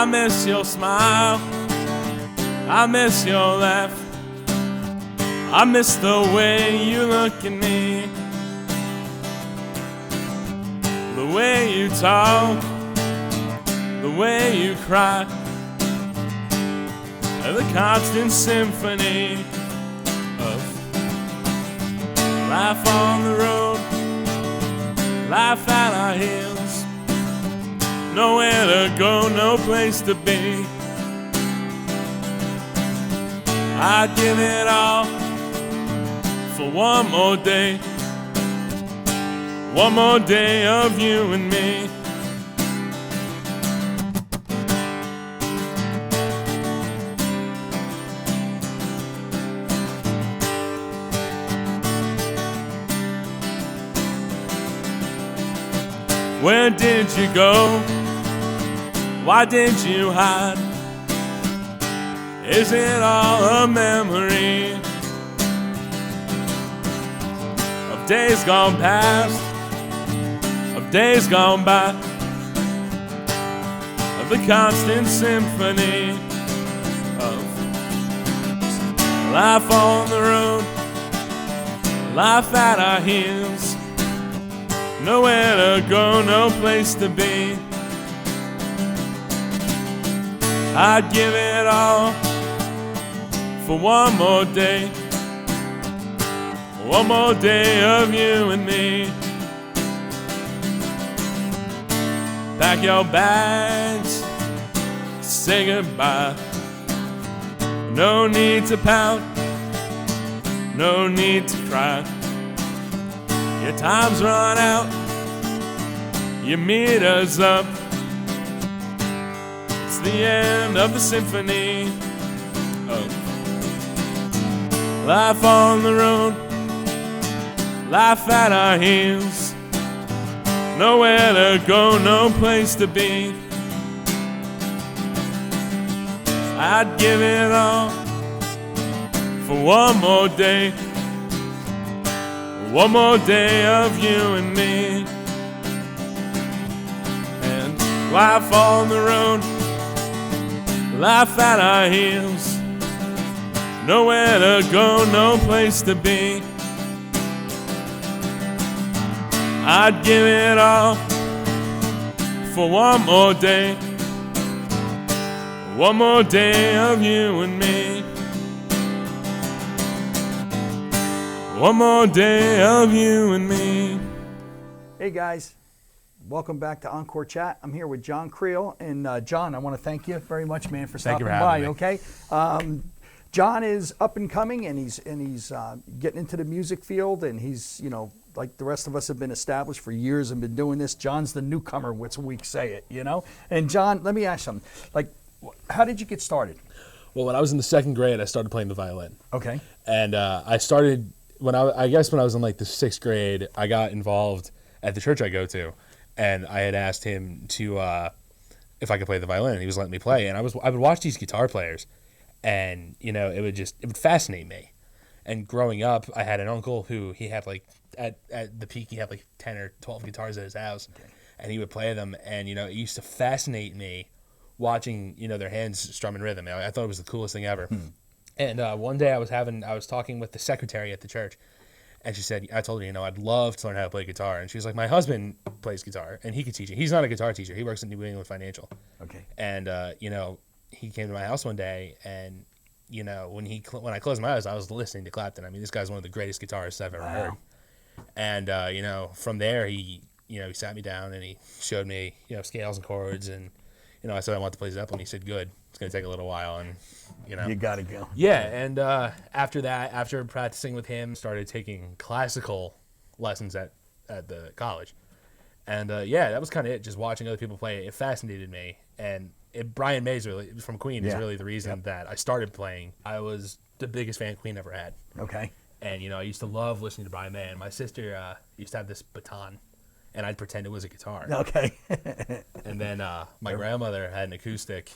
I miss your smile, I miss your laugh, I miss the way you look at me, the way you talk, the way you cry, and the constant symphony of life on the road, life at our heels, nowhere to go, no place to be. I'd give it all for one more day of you and me. Where did you go? Why did you hide? Is it all a memory of days gone past, of days gone by, of the constant symphony of life on the road, life at our heels, nowhere to go, no place to be. I'd give it all for one more day of you and me. Pack your bags, say goodbye. No need to pout, no need to cry. Your time's run out, your meter's up. It's the end of the symphony of life on the road, life at our heels, nowhere to go, no place to be. I'd give it all for one more day of you and me. And life on the road, life at our heels, nowhere to go, no place to be. I'd give it all for one more day of you and me. One more day of you and me. Hey guys, welcome back to Encore Chat. I'm here with John Kreil, and John, I want to thank you very much, man, for stopping by. Me. Okay, John is up and coming, and he's getting into the music field, and he's like the rest of us have been established for years and been doing this. John's the newcomer, what's we say it, And John, let me ask something. Like, how did you get started? Well, when I was in the second grade, I started playing the violin. Okay. And I started when I was in like the sixth grade. I got involved at the church I go to, and I had asked him to if I could play the violin, and he was letting me play. And I would watch these guitar players, and it would fascinate me. And growing up, I had an uncle who he had like at the peak he had like 10 or 12 guitars at his house, okay. And he would play them, and it used to fascinate me watching their hands strumming rhythm. I thought it was the coolest thing ever. And one day I was talking with the secretary at the church, and she said, I told her, I'd love to learn how to play guitar. And she was like, my husband plays guitar, and he could teach it. He's not a guitar teacher. He works at New England Financial. Okay. And he came to my house one day, and when I closed my eyes, I was listening to Clapton. I mean, this guy's one of the greatest guitarists I've ever heard. And from there, he sat me down and he showed me scales and chords, and I said I want to play Zeppelin. He said, good. It's going to take a little while, and you got to go. Yeah, and after practicing with him, started taking classical lessons at the college, and that was kind of it. Just watching other people play, it fascinated me, and Brian May from Queen is really the reason that I started playing. I was the biggest fan Queen ever had. Okay. And I used to love listening to Brian May. And my sister used to have this baton, and I'd pretend it was a guitar. Okay. And then my grandmother had an acoustic,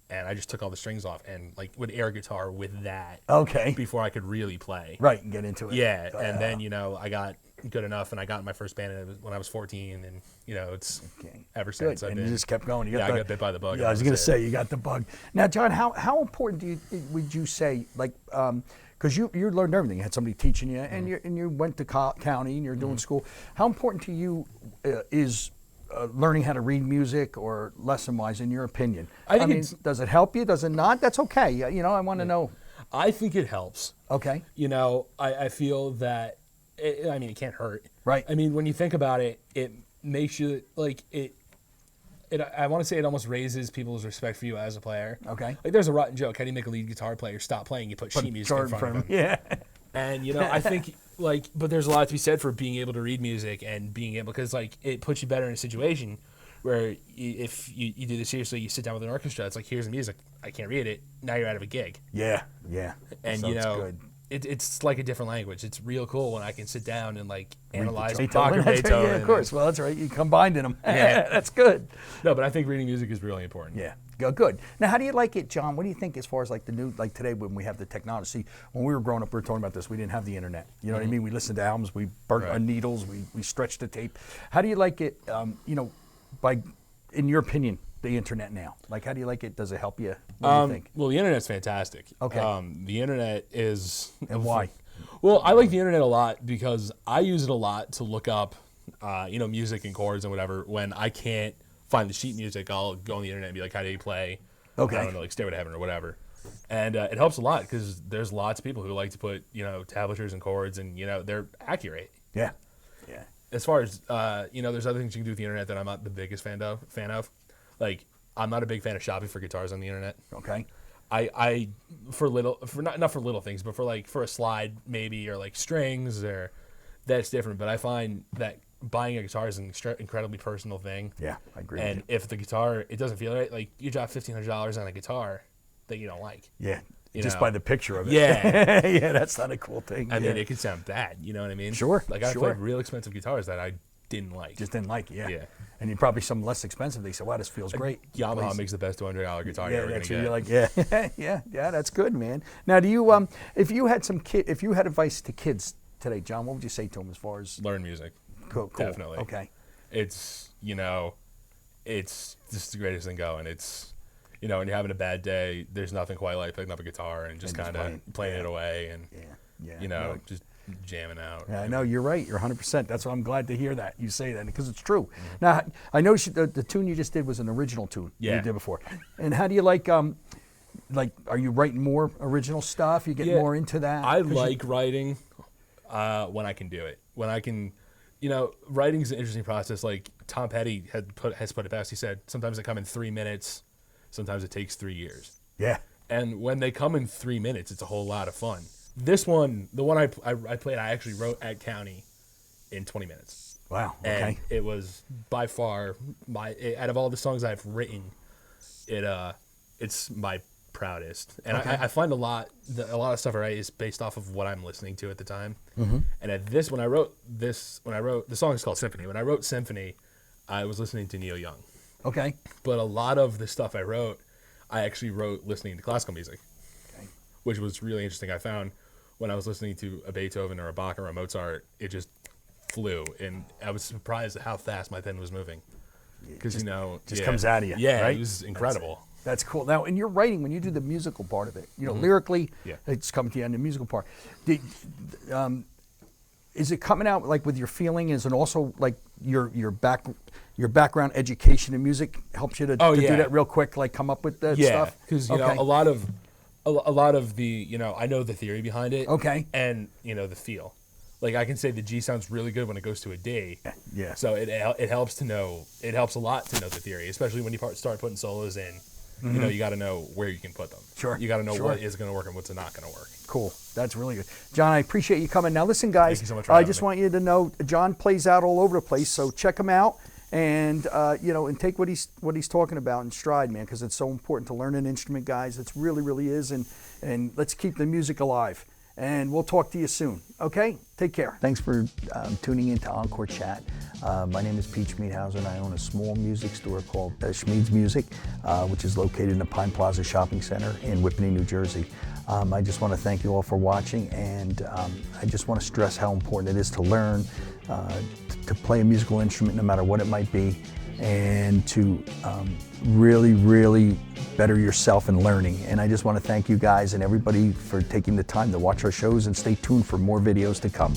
and I just took all the strings off and would air guitar with that. Okay. Before I could really play. Right, and get into it. Yeah, and then I got good enough, and I got in my first band when I was 14, and it's ever Good. since I've And been. you just kept going. I got bit by the bug. Yeah, I was going to say, you got the bug. Now, John, how important would you say, like, because you learned everything. You had somebody teaching you, and you went to county, and you're doing school. How important to you is learning how to read music, or lesson-wise, in your opinion? I think does it help you? Does it not? That's okay. I want to know. I think it helps. Okay. I feel that, it can't hurt. Right. I mean, when you think about it, it makes you, like, I want to say it almost raises people's respect for you as a player. Okay. Like, there's a rotten joke. How do you make a lead guitar player stop playing? You put sheet music in front of him. Yeah. And, I think, but there's a lot to be said for being able to read music and being able, because, like, it puts you better in a situation where if you do this seriously, you sit down with an orchestra, it's like, here's the music. I can't read it. Now you're out of a gig. Yeah. And, so it's good. It's like a different language. It's real cool when I can sit down and, like, analyze Bach or Beethoven. Yeah, of course. Well, that's right. You combined in them. Yeah. That's good. No, but I think reading music is really important. Yeah. Good. Now, how do you like it, John? What do you think as far as, like, the new, like today when we have the technology? See, when we were growing up, we were talking about this. We didn't have the internet. You know what I mean? We listened to albums. We burnt our needles. We stretched the tape. How do you like it, in your opinion, the internet now? Like, how do you like it? Does it help you? What do you think? Well, the internet's fantastic. Okay. The internet is... And why? Well, I like the internet a lot because I use it a lot to look up, music and chords and whatever. When I can't find the sheet music, I'll go on the internet and be like, how do you play? Okay. I don't know, like Stairway to Heaven or whatever. And it helps a lot because there's lots of people who like to put, tablatures and chords, and, they're accurate. Yeah. As far as, there's other things you can do with the internet that I'm not the biggest fan of. Like, I'm not a big fan of shopping for guitars on the internet. Okay. I not for little things, but for a slide maybe, or like strings, or that's different. But I find that buying a guitar is an incredibly personal thing. Yeah, I agree. And if the guitar, it doesn't feel right, like you drop $1,500 on a guitar that you don't like. Yeah. Just by the picture of it. Yeah. Yeah, that's not a cool thing. I mean, it could sound bad. You know what I mean? Sure. Like I played real expensive guitars that I didn't like. Just didn't like it. Yeah. Yeah. And you probably some less expensive. They said, "Wow, this feels great." Yamaha makes the best $200 guitar you're ever gonna get. You're like, yeah, that's good, man. Now, do you if you had advice to kids today, John, what would you say to them as far as learn music? Cool. Definitely. Okay. It's it's just the greatest thing going. It's when you're having a bad day, there's nothing quite like picking up a guitar and just kind of playing it away and just jamming out. Yeah, I know, you're right. You're 100%. That's why I'm glad to hear that you say that, because it's true. Mm-hmm. Now, I noticed the tune you just did was an original tune you did before. And how do you like, are you writing more original stuff? You get more into that? I like writing when I can do it. When I can, writing is an interesting process. Like Tom Petty has put it best. He said, sometimes they come in 3 minutes. Sometimes it takes 3 years. Yeah. And when they come in 3 minutes, it's a whole lot of fun. This one, the one I played, I actually wrote at County in 20 minutes. Wow. Okay. And it was by far out of all the songs I've written, it's my proudest. And I find a lot of stuff I write is based off of what I'm listening to at the time. Mm-hmm. And when I wrote the song is called Symphony. When I wrote Symphony, I was listening to Neil Young. Okay. But a lot of the stuff I wrote, I actually wrote listening to classical music, which was really interesting. I found when I was listening to a Beethoven or a Bach or a Mozart, it just flew, and I was surprised at how fast my pen was moving. Because just comes out of you. Yeah, right? It was incredible. That's cool. Now, in your writing, when you do the musical part of it, lyrically, it's coming to you on the musical part. Is it coming out like with your feeling? Is it also like your background education in music helps you to do that real quick, like come up with that stuff? Yeah, because a lot of the I know the theory behind it. Okay. And the feel. Like I can say the G sounds really good when it goes to a D. Yeah. So it helps a lot to know the theory, especially when you start putting solos in. Mm-hmm. You got to know where you can put them. Sure. You got to know what is going to work and what's not going to work. Cool. That's really good. John, I appreciate you coming. Now, listen, guys, thank you so much for I having just me. want you to know John plays out all over the place, so check him out and, and take what he's talking about in stride, man, because it's so important to learn an instrument, guys. It really, really is, and let's keep the music alive. and we'll talk to you soon. Okay? Take care. Thanks for tuning in to Encore Chat. My name is Pete Schmeedhauser, and I own a small music store called Schmeeds Music, which is located in the Pine Plaza Shopping Center in Whippany, New Jersey. I just want to thank you all for watching, and I just want to stress how important it is to learn, to play a musical instrument no matter what it might be, and to really, really better yourself in learning. And I just want to thank you guys and everybody for taking the time to watch our shows, and stay tuned for more videos to come.